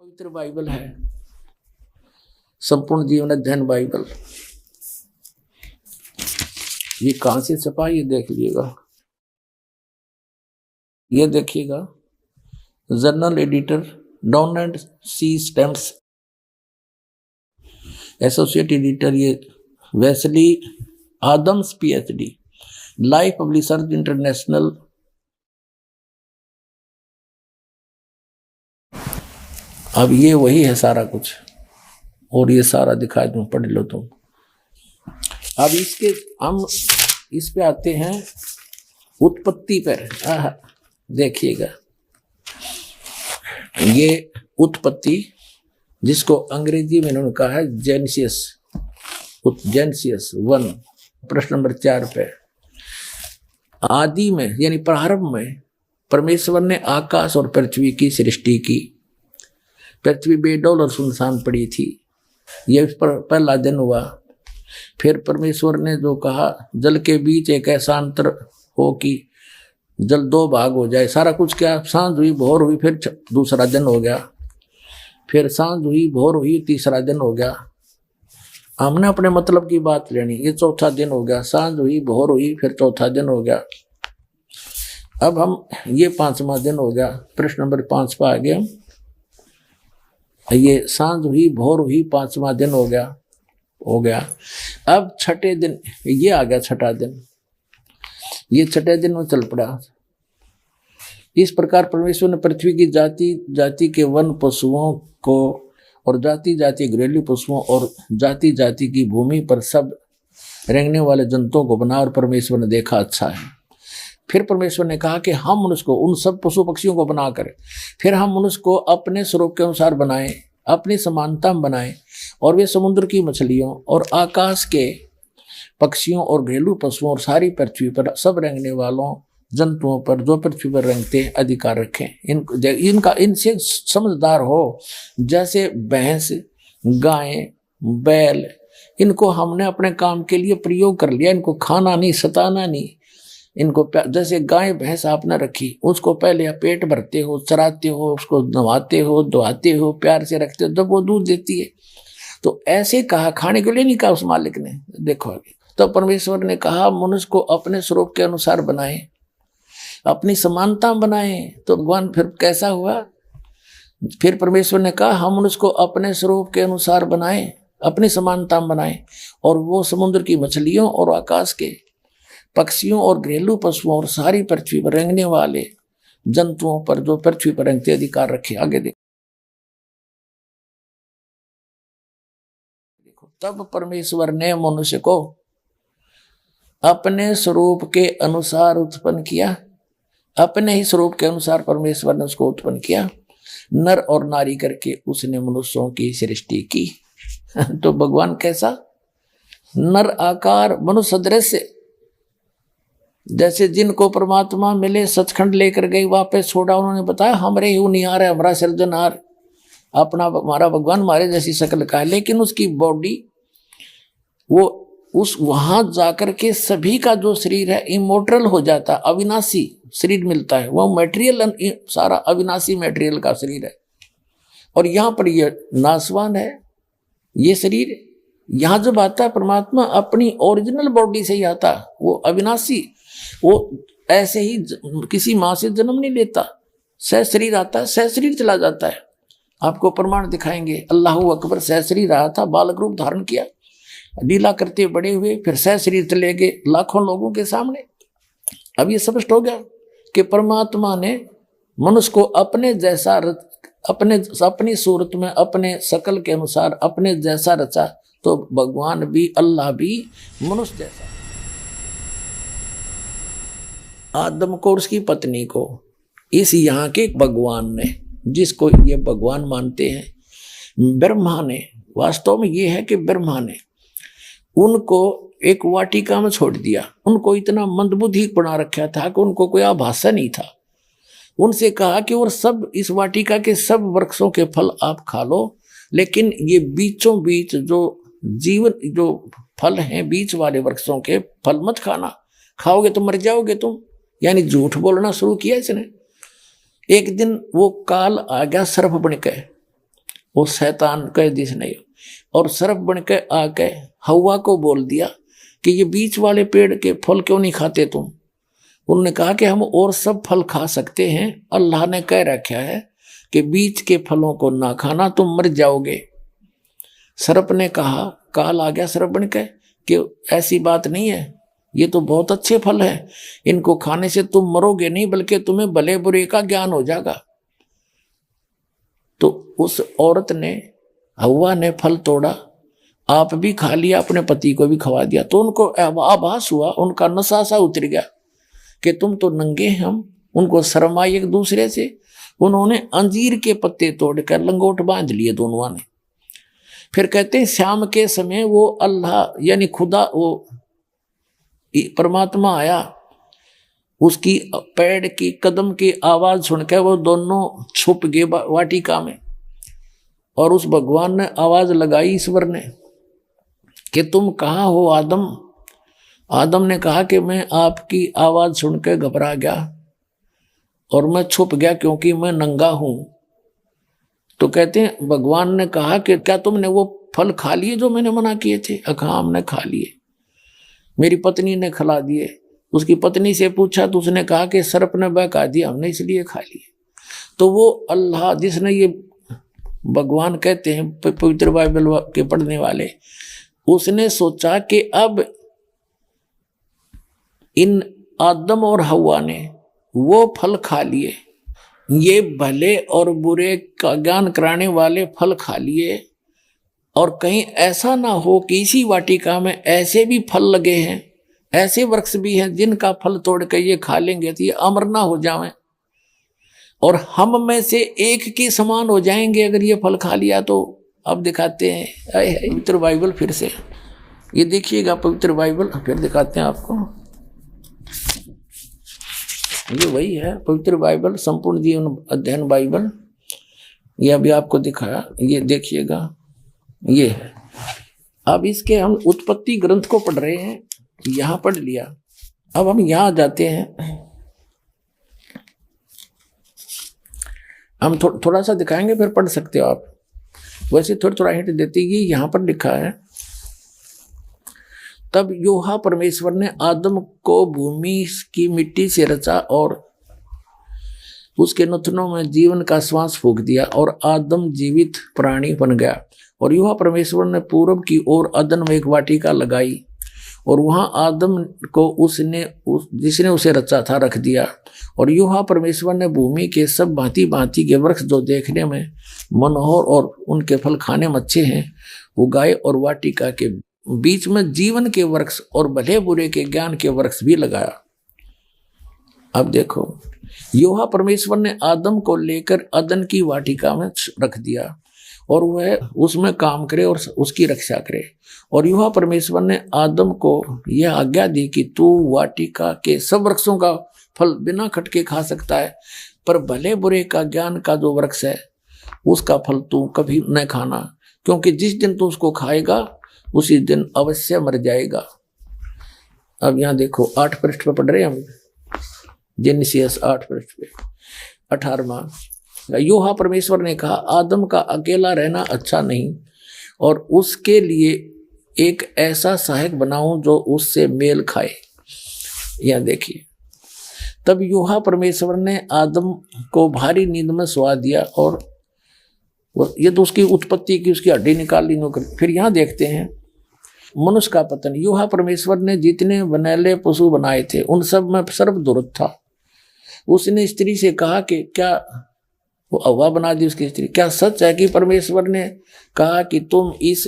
पवित्र बाइबल है, संपूर्ण जीवन अध्ययन बाइबल। ये कहां से छपा ये देख लीजिएगा, ये देखिएगा, journal editor Don and C Stamps, associate editor ये Wesley Adams PhD, life publishers international. अब ये वही है सारा कुछ, और ये सारा दिखा दूं, पढ़ लो तुम। अब इसके हम इस पे आते हैं उत्पत्ति पर। देखिएगा, ये उत्पत्ति जिसको अंग्रेजी में इन्होंने कहा है जेनेसिस, जेनेसिस 1 प्रश्न नंबर 4 पे। आदि में यानी प्रारंभ में परमेश्वर ने आकाश और पृथ्वी की सृष्टि की। पृथ्वी बेडौल और सुनसान पड़ी थी, यह पहला दिन हुआ। फिर परमेश्वर ने जो कहा, जल के बीच एक ऐसा अंतर हो कि जल 2 भाग हो जाए। सारा कुछ क्या, सांझ हुई भोर हुई, फिर दूसरा दिन हो गया, फिर सांझ हुई भोर हुई, तीसरा दिन हो गया। हमने अपने मतलब की बात लेनी, ये चौथा दिन हो गया। सांझ हुई भोर हुई, फिर चौथा दिन हो गया। अब हम ये 5वां दिन हो गया, प्रश्न नंबर 5 पर आ गए हम। ये सांझ हुई भोर हुई, 5वां दिन हो गया। अब छठे दिन ये आ गया, छठा दिन। ये छठे दिन में चल पड़ा। इस प्रकार परमेश्वर ने पृथ्वी की जाति जाति के वन पशुओं को और जाति जाति घरेलू पशुओं और जाति जाति की भूमि पर सब रेंगने वाले जंतुओं को बना, और परमेश्वर ने देखा अच्छा है। फिर परमेश्वर ने कहा कि हम मनुष्य को, उन सब पशु पक्षियों को बनाकर, फिर हम मनुष्य को अपने स्वरूप के अनुसार बनाएं, अपनी समानता में बनाएं, और वे समुद्र की मछलियों और आकाश के पक्षियों और घरेलू पशुओं और सारी पृथ्वी पर सब रेंगने वालों जंतुओं पर जो पृथ्वी पर रेंगते अधिकार रखें। इनका इनसे समझदार हो, जैसे भैंस, गाय, बैल, इनको हमने अपने काम के लिए प्रयोग कर लिया। इनको खाना नहीं, सताना नहीं। इनको जैसे गाय भैंस आपने रखी, उसको पहले आप पेट भरते हो, चराते हो, उसको नहवाते हो, धोआते हो, प्यार से रखते हो, जब वो दूध देती है। तो ऐसे कहा, खाने के लिए नहीं कहा उस मालिक ने। देखो आगे, तो परमेश्वर ने कहा मनुष्य को अपने स्वरूप के अनुसार बनाए, अपनी समानता बनाए। तो भगवान फिर कैसा हुआ? फिर परमेश्वर ने कहा हम मनुष्य को अपने स्वरूप के अनुसार बनाए, अपनी समानता बनाए, और वो समुद्र की मछलियों और आकाश के पक्षियों और घरेलू पशुओं और सारी पृथ्वी पर रेंगने वाले जंतुओं पर जो पृथ्वी पर रेंगते अधिकार रखे। आगे देखो, तब परमेश्वर ने मनुष्य को अपने स्वरूप के अनुसार उत्पन्न किया। अपने ही स्वरूप के अनुसार परमेश्वर ने उसको उत्पन्न किया, नर और नारी करके उसने मनुष्यों की सृष्टि की। तो भगवान कैसा? नर आकार, मनुष्य सदृश। जैसे जिनको परमात्मा मिले, सचखंड लेकर गई, वापस छोड़ा, उन्होंने बताया हमरे ही निहार है, हमारा सृजनहार, अपना हमारा भगवान हमारे जैसी शक्ल का है। लेकिन उसकी बॉडी, वो उस वहां जाकर के सभी का जो शरीर है इमोर्टल हो जाता, अविनाशी शरीर मिलता है। वो मटेरियल सारा अविनाशी मटेरियल का शरीर है, और यहाँ पर ये नाशवान है ये शरीर। यहाँ जब आता है परमात्मा अपनी ओरिजिनल बॉडी से ही आता, वो अविनाशी, वो ऐसे ही किसी माँ से जन्म नहीं लेता, सह शरीर आता है, सह शरीर चला जाता है। आपको प्रमाण दिखाएंगे। अल्लाहू अकबर, सह शरीर आया था, बालक रूप धारण किया, लीला करते बड़े हुए, फिर सह शरीर चले गए लाखों लोगों के सामने। अब ये स्पष्ट हो गया कि परमात्मा ने मनुष्य को अपने जैसा, अपनी सूरत में, अपने शकल के अनुसार अपने जैसा रचा। तो भगवान भी, अल्लाह भी मनुष्य जैसा। आदम को और उसकी पत्नी को इस यहाँ के भगवान ने, जिसको ये भगवान मानते हैं, ब्रह्मा ने, वास्तव में ये है कि ब्रह्मा ने उनको एक वाटिका में छोड़ दिया। उनको इतना मंदबुद्धि बना रखा था कि उनको कोई आभासा नहीं था। उनसे कहा कि और सब इस वाटिका के सब वृक्षों के फल आप खा लो, लेकिन ये बीचों बीच जो जीवन जो फल हैं, बीच वाले वृक्षों के फल मत खाना, खाओगे तो मर जाओगे तुम। यानी झूठ बोलना शुरू किया इसने। एक दिन वो काल आ गया सर्प बन के, वो शैतान कह दिस नहीं, और सर्प बन के आके हवा को बोल दिया कि ये बीच वाले पेड़ के फल क्यों नहीं खाते तुम। उन्होंने कहा कि हम और सब फल खा सकते हैं, अल्लाह ने कह रखा है कि बीच के फलों को ना खाना, तुम मर जाओगे। सर्प ने कहा, काल आ गया सर्प बन के कि ऐसी बात नहीं है, ये तो बहुत अच्छे फल है, इनको खाने से तुम मरोगे नहीं बल्कि तुम्हें भले बुरे का ज्ञान हो जाएगा। तो उस औरत ने, हवा ने फल तोड़ा, आप भी खा लिया, अपने पति को भी खवा दिया। तो उनको आभास हुआ, उनका नशा सा उतर गया कि तुम तो नंगे हैं, हम उनको शर्म आई एक दूसरे से। उन्होंने अंजीर के पत्ते तोड़कर लंगोट बांध लिए दोनों ने। फिर कहते हैं शाम के समय वो अल्लाह यानी खुदा, वो परमात्मा आया, उसकी पैर की कदम की आवाज सुनकर वो दोनों छुप गए वाटिका में। और उस भगवान ने आवाज लगाई, ईश्वर ने, कि तुम कहाँ हो आदम। आदम ने कहा कि मैं आपकी आवाज सुनकर घबरा गया और मैं छुप गया क्योंकि मैं नंगा हूं। तो कहते हैं भगवान ने कहा कि क्या तुमने वो फल खा लिए जो मैंने मना किए थे। हाँ हमने खा लिए, मेरी पत्नी ने खिला दिए। उसकी पत्नी से पूछा तो उसने कहा कि सर्प ने बहका दिया, हमने इसलिए खा लिए। तो वो अल्लाह जिसने, ये भगवान कहते हैं पवित्र बाइबल के पढ़ने वाले, उसने सोचा कि अब इन आदम और हवा ने वो फल खा लिए, ये भले और बुरे का ज्ञान कराने वाले फल खा लिए, और कहीं ऐसा ना हो कि इसी वाटिका में ऐसे भी फल लगे हैं, ऐसे वृक्ष भी हैं जिनका फल तोड़ कर ये खा लेंगे तो ये अमर ना हो जाएं और हम में से एक के समान हो जाएंगे अगर ये फल खा लिया तो। अब दिखाते हैं पवित्र बाइबल फिर से, ये देखिएगा पवित्र बाइबल फिर दिखाते हैं आपको। ये वही है पवित्र बाइबल, संपूर्ण जीवन अध्ययन बाइबल, ये अभी आपको दिखाया, ये देखिएगा, ये है। अब इसके हम उत्पत्ति ग्रंथ को पढ़ रहे हैं, यहां पढ़ लिया। अब हम यहां जाते हैं, हम थोड़ा सा दिखाएंगे फिर पढ़ सकते हो आप। वैसे थोड़ा हिंट देती है, यहां पर लिखा है, तब यहोवा परमेश्वर ने आदम को भूमि की मिट्टी से रचा और उसके नथनों में जीवन का श्वास फूंक दिया और आदम जीवित प्राणी बन गया। और यहोवा परमेश्वर ने पूरब की ओर अदन में एक वाटिका लगाई और वहां आदम को जिसने उसे रचा था रख दिया। और यहोवा परमेश्वर ने भूमि के सब भांति भांति के वृक्ष जो देखने में मनोहर और उनके फल खाने में अच्छे हैं उगाए और वाटिका के बीच में जीवन के वृक्ष और भले बुरे के ज्ञान के वृक्ष भी लगाया। अब देखो, यहोवा परमेश्वर ने आदम को लेकर अदन की वाटिका में रख दिया और वह उसमें काम करे और उसकी रक्षा करे। और यहोवा परमेश्वर ने आदम को यह आज्ञा दी कि तू वाटिका के सब वृक्षों का फल बिना खटके खा सकता है, पर भले बुरे का ज्ञान का जो वृक्ष है उसका फल तू कभी न खाना, क्योंकि जिस दिन तू उसको खाएगा उसी दिन अवश्य मर जाएगा। अब यहाँ देखो 8 पृष्ठ पे पढ़ रहे हैं हम, जेनेसिस 8 पृष्ठ पे 18वां। यहोवा परमेश्वर ने कहा, आदम का अकेला रहना अच्छा नहीं और उसके लिए एक ऐसा सहायक बनाऊं जो उससे मेल खाए। यह देखिए, तब यहोवा परमेश्वर ने आदम को भारी नींद में सुला दिया और ये तो उसकी उत्पत्ति की, उसकी हड्डी निकाल ली नौकर। फिर यहाँ देखते हैं मनुष्य का पतन। यहोवा परमेश्वर ने जितने बनैले पशु बनाए थे उन सब में सर्वदुर्लभ था। उसने स्त्री से कहा कि क्या, वो हव्वा बना दी उसकी स्त्री, क्या सच है कि परमेश्वर ने कहा कि तुम इस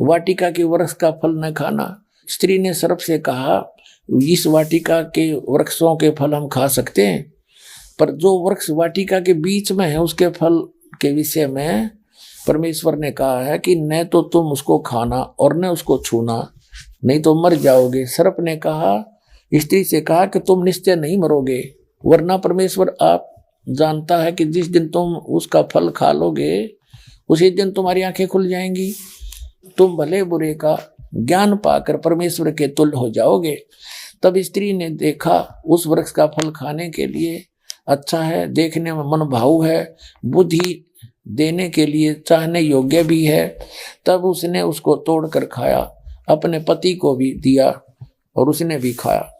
वाटिका के वृक्ष का फल न खाना? स्त्री ने सर्प से कहा, इस वाटिका के वृक्षों के फल हम खा सकते हैं, पर जो वृक्ष वाटिका के बीच में है उसके फल के विषय में परमेश्वर ने कहा है कि न तो तुम उसको खाना और न उसको छूना, नहीं तो मर जाओगे। सर्प ने कहा, स्त्री से कहा कि तुम निश्चय नहीं मरोगे, वरना परमेश्वर आप जानता है कि जिस दिन तुम उसका फल खा लोगे उसी दिन तुम्हारी आंखें खुल जाएंगी, तुम भले बुरे का ज्ञान पाकर परमेश्वर के तुल्य हो जाओगे। तब स्त्री ने देखा उस वृक्ष का फल खाने के लिए अच्छा है, देखने में मन भाऊ है, बुद्धि देने के लिए चाहने योग्य भी है, तब उसने उसको तोड़कर खाया, अपने पति को भी दिया और उसने भी खाया।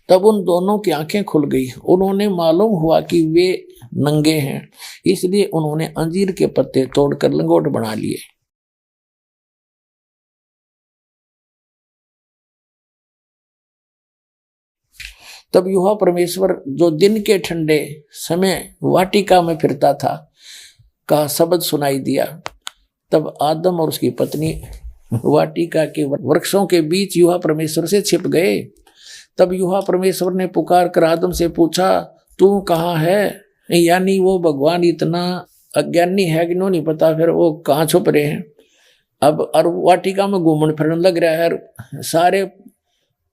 तब उन दोनों की आंखें खुल गई। उन्होंने मालूम हुआ कि वे नंगे हैं, इसलिए उन्होंने अंजीर के पत्ते तोड़कर लंगोट बना लिए। तब युवा परमेश्वर जो दिन के ठंडे समय वाटिका में फिरता था का शब्द सुनाई दिया। तब आदम और उसकी पत्नी वाटिका के वृक्षों के बीच युवा परमेश्वर से छिप गए। तब युवा परमेश्वर ने पुकार कर आदम से पूछा, तू कहाँ है? यानी वो भगवान इतना अज्ञानी है कि नहीं पता फिर वो कहाँ छुप रहे हैं। अब और वाटिका में घूमने फिरने लग रहा है। सारे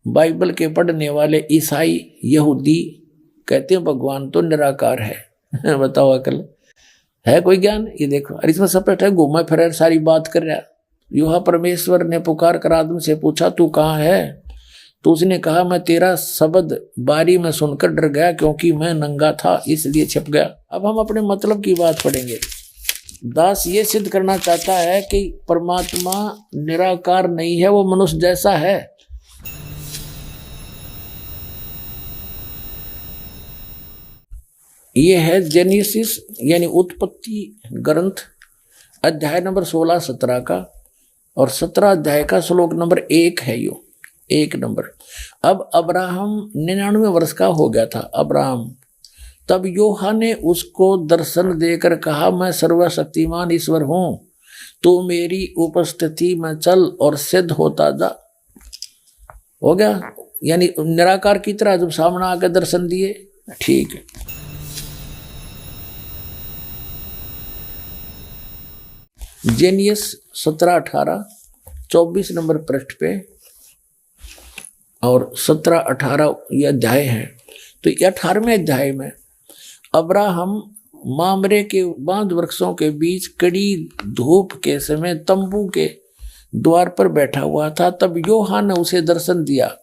बाइबल के पढ़ने वाले ईसाई यहूदी कहते हैं भगवान तो निराकार है। बताओ अकल है कोई ज्ञान? ये देखो, और इसमें सपरेट है, घूमा फिर सारी बात कर रहा। युवा परमेश्वर ने पुकार कर आदम से पूछा, तू कहाँ है? तो उसने कहा, मैं तेरा शब्द बारी में सुनकर डर गया, क्योंकि मैं नंगा था इसलिए छिप गया। अब हम अपने मतलब की बात पढ़ेंगे। दास ये सिद्ध करना चाहता है कि परमात्मा निराकार नहीं है, वो मनुष्य जैसा है। ये है जेनेसिस यानी उत्पत्ति ग्रंथ अध्याय नंबर 16-17 का, और 17 अध्याय का श्लोक नंबर 1 है यो 1 नंबर। अब अब्राहम 99 वर्ष का हो गया था अब्राहम। तब यूहन्ना ने उसको दर्शन देकर कहा, मैं सर्वशक्तिमान ईश्वर हूं, तू मेरी उपस्थिति में चल और सिद्ध होता जा। हो गया, यानी निराकार की तरह जब सामने आकर दर्शन दिए। ठीक है, जेनियस 17-18 24 नंबर पृष्ठ पे और 17-18 ये अध्याय है। तो 18वें अध्याय में अब्राहम मामरे के बांध वृक्षों के बीच कड़ी धूप के समय तंबू के द्वार पर बैठा हुआ था। तब यूहन्ना ने उसे दर्शन दिया।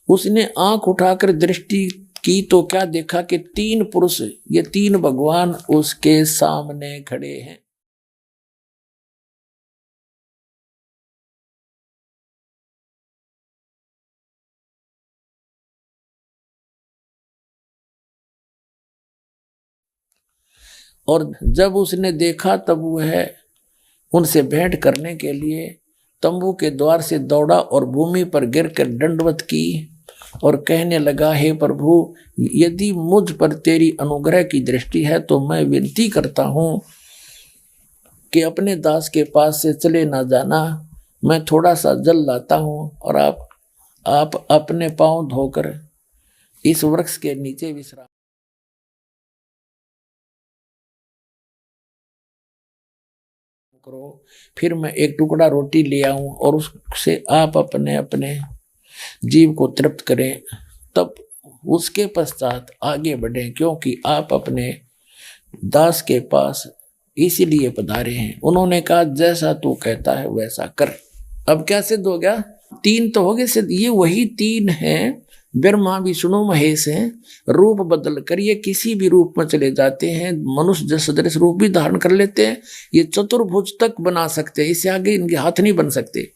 उसने आंख उठाकर दृष्टि की तो क्या देखा कि 3 पुरुष, ये 3 भगवान उसके सामने खड़े हैं। और जब उसने देखा तब वह उनसे भेंट करने के लिए तंबू के द्वार से दौड़ा और भूमि पर गिरकर दंडवत की और कहने लगा, हे प्रभु, यदि मुझ पर तेरी अनुग्रह की दृष्टि है तो मैं विनती करता हूँ कि अपने दास के पास से चले ना जाना। मैं थोड़ा सा जल लाता हूँ और आप अपने पांव धोकर इस वृक्ष के नीचे विश्राम करो, फिर मैं एक टुकड़ा रोटी ले आऊं और उससे आप अपने अपने जीव को तृप्त करें, तब उसके पश्चात आगे बढ़ें, क्योंकि आप अपने दास के पास इसीलिए पधारे हैं। उन्होंने कहा, जैसा तू कहता है वैसा कर। अब क्या सिद्ध हो गया? 3 तो हो गए सिद्ध। ये वही 3 हैं, ब्रह्मा विष्णु महेश हैं। रूप बदल कर ये किसी भी रूप में चले जाते हैं, मनुष्य सदृश रूप भी धारण कर लेते हैं। ये चतुर्भुज तक बना सकते हैं, इससे आगे इनके हाथ नहीं बन सकते।